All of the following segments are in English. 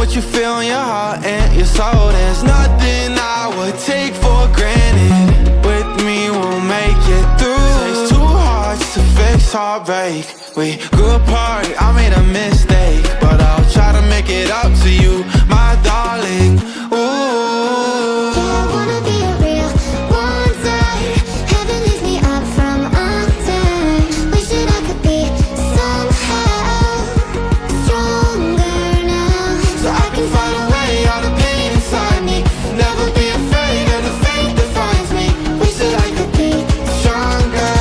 what you feel in your heart and your soul. There's nothing I would take for granted. With me we'll make it through. Takes two hearts to fix heartbreak. We grew apart, I made a mistake, but I'll try to make it up to you, my darling. Ooh, I wanna be a real one day. Heaven lifts me up from under. Wishing I could be somehow stronger now, so I can fight away all the pain inside me. Never be afraid of the fate that finds me. Wish that I could be stronger,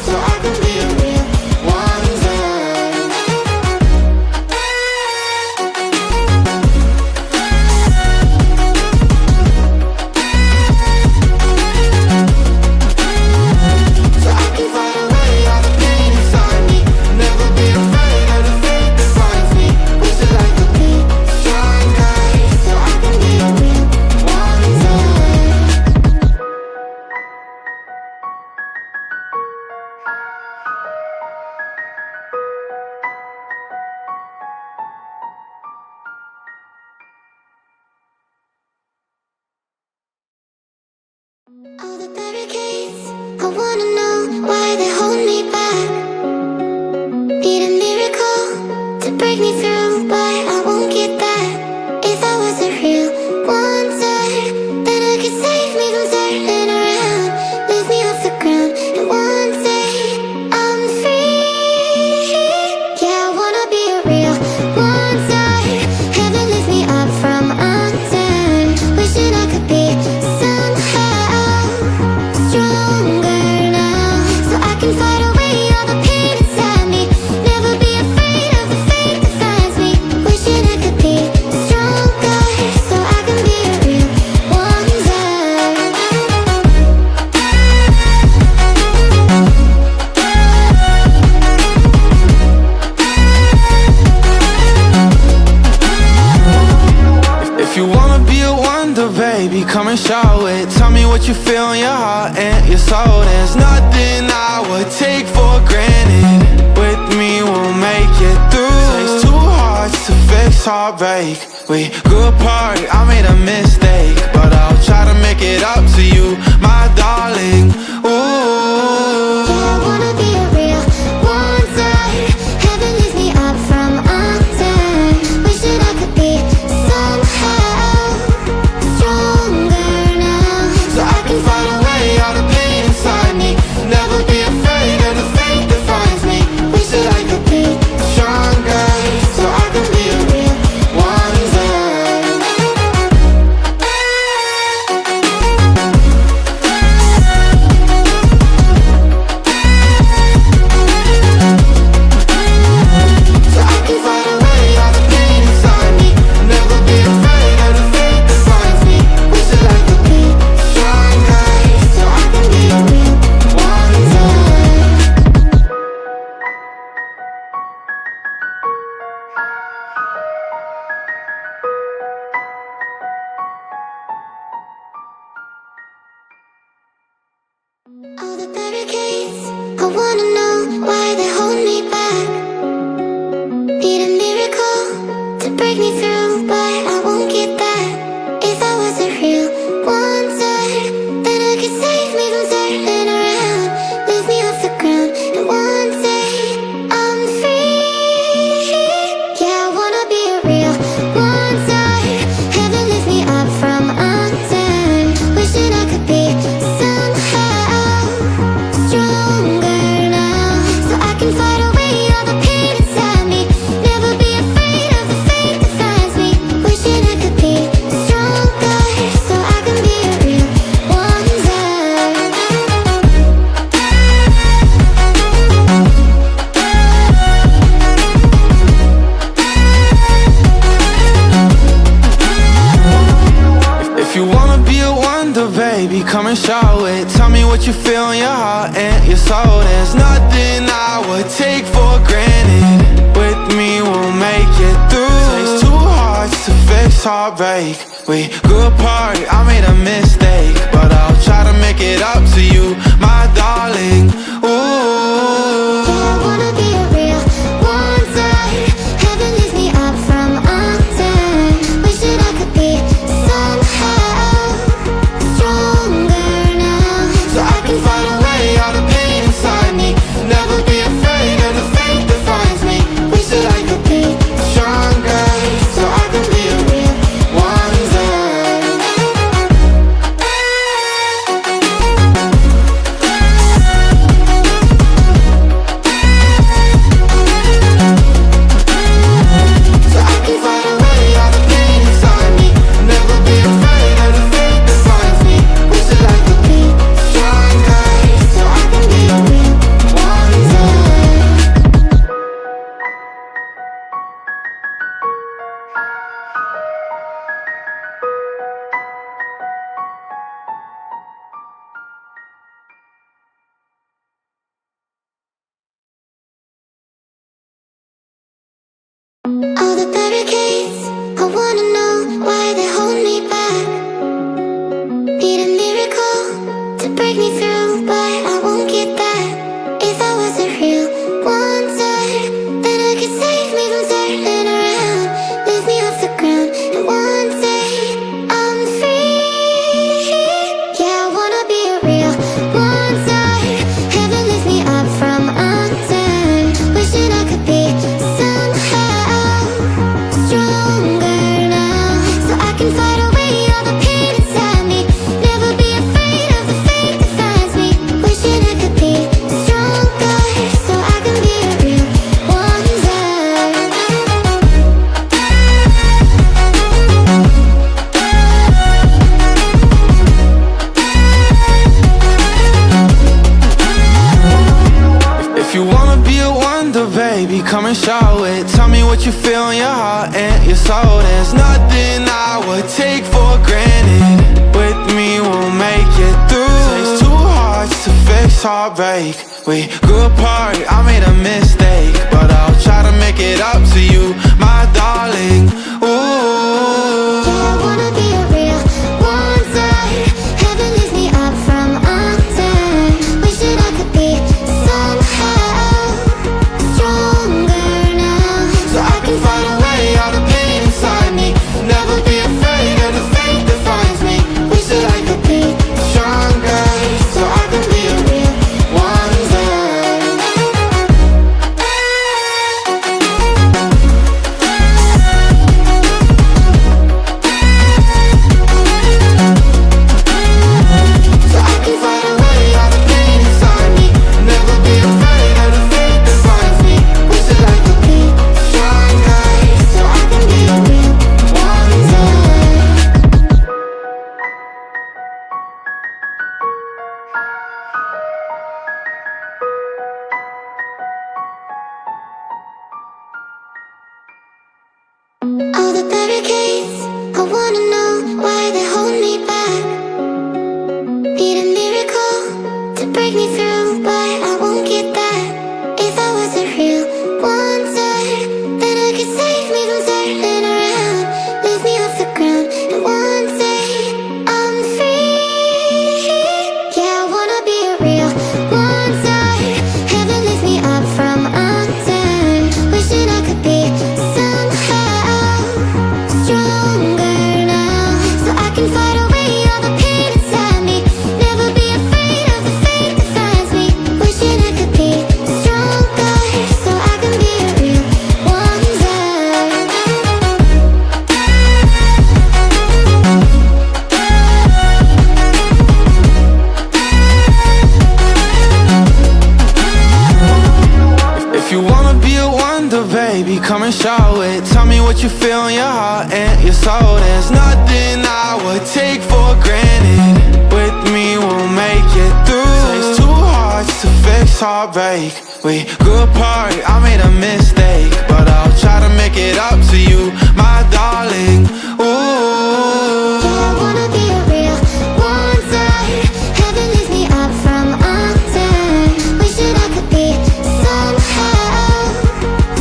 so I can be a real one day. So I can fight away all the pain inside me. Never be afraid of the fate that finds me. Wish that I could be stronger, so I can be a real one day. all the barricades. I wanna know why they hold me back. Need a miracle to break me through, but I won't get that. If I was a real wonder, then I could save me from turning around, lift me off the ground, and one day I'm free. Yeah, I wanna be a real wonder. Heaven lift me up from under. Wishing I could be somehow stronger now, so I can fight away all the pain inside me. Never be afraid of the fate that finds me. Wishing I could be stronger, so I can be a real wonder. If you wanna be a wonder, baby, come and show it. Tell me what you feel in your heart and your soul. There's nothing I would take for granted. With me we'll make it through. Takes two hearts to fix heartbreak. We grew apart, I made a mistake, but I'll try to make it up to you, my darling. Ooh, I wanna be a real wonder. Heaven lifts me up from under. Wishing I could be somehow stronger now, so I can fight away all the pain inside me. Never be afraid of the fate that finds me. Wish that I could be stronger, so I can be a real wonder. So I can fight away all the pain inside me. Never be afraid of the fate that finds me. Wish that I could be stronger, so I can be a real wonder. all the barricades. I wanna know why they hold me back. Need a miracle to break me through, but I won't get that. If I was a real wonder, then I could save me from turning around, lift me off the ground, and one day I'm free. Yeah, I wanna be a real wonder. Heaven lift me up from under. Wishing I could be somehow stronger now, so I can fight away all the pain inside me. Never be afraid of the fate that finds me. Wishing I could be stronger, so I can be a real wonder. If you wanna be a wonder, baby, come and show it. Tell me what you feel in your heart and your soul. There's nothing I would take for granted. With me we'll make it through. Takes two hearts to fix heartbreak. We grew apart, I made a mistake, but I'll try to make it up to you, my darling. Ooh, I wanna be a real wonder. Heaven lifts me up from under. what you feel in your heart and your soul. There's nothing I would take for granted. With me we'll make it through. Takes two hearts to fix heartbreak. We grew apart, I made a mistake, but I'll try to make it up to you, my darling. Ooh, I wanna be a real one day. Heaven lifts me up from under. Wishing I could be somehow stronger now, so I can fight away all the pain inside me. Never be afraid of the fate that finds me. wish that I could be Stronger, so I can be a real one day. so I can fight away all the pain inside me. Never be afraid of the fate that finds me. Wish that I could be Stronger, so I can be a real one day. All the barricades, I wanna know why they hold me back. Need a miracle to break me through, but I won't get that. If I was a real wonder, then I could save me from turning around, lift me off the ground, and one day I'm free. Yeah, I wanna be a real wonder. Heaven lift me up from under. Wishing I could be somehow stronger now, so I can fight away all the pain inside me. Never be afraid of the fate that finds me. Wishing I could be stronger, so I can be a real wonder. If you wanna be a wonder, baby, come and show it. Tell me what you feel in your heart and your soul. There's nothing I would take for granted. With me we'll make it through. Takes two hearts to fix heartbreak. We grew apart, I made a mistake, but I'll try to make it up to you, my darling. Ooh, I wanna be a real wonder. Heaven lifts me up from under. Wishing I could be somehow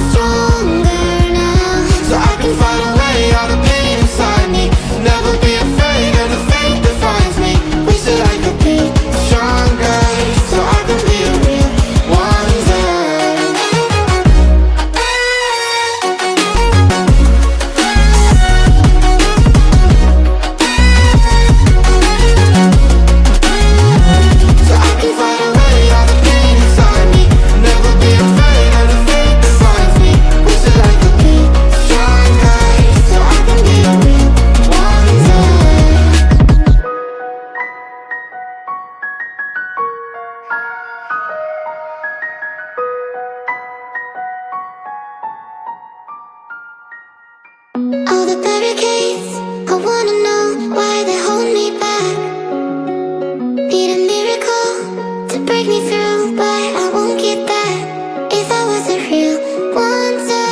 stronger now, so I can fight away all the pain inside me. Never be afraid of the fate that finds me. wish that I could be Stronger, so I can be a real wonder. so I can fight away all the pain inside me. Never be afraid of the fate that finds me. Wish that I could be Stronger, so I can be a real wonder. All the barricades, I wanna know why they hold me back. Need a miracle to break me through, but I won't get that. If I was a real wonder,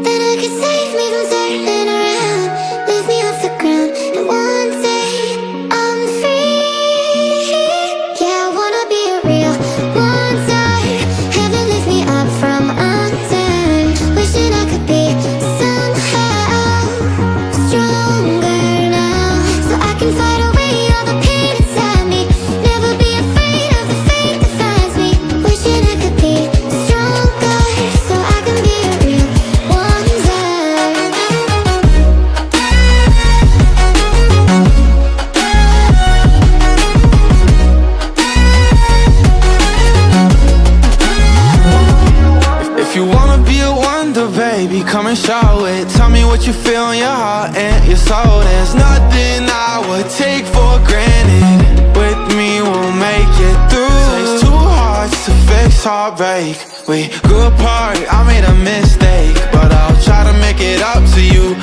then I could save me from turning around, lift me off the ground, and one day I'm free. Yeah, I wanna be a real wonder. Heaven lift me up from under. Wishing I could be somehow stronger now, so I can fight away all the pain inside me. Never be afraid of the fate that finds me. Wishing I could be stronger, so I can be a real wonder. If you wanna be a wonder, baby, come and show it. Tell me what you feel in your heart and your soul. There's nothing I would take for granted. With me we'll make it through. Takes two hearts to fix heartbreak. We grew apart, I made a mistake, but I'll try to make it up to you,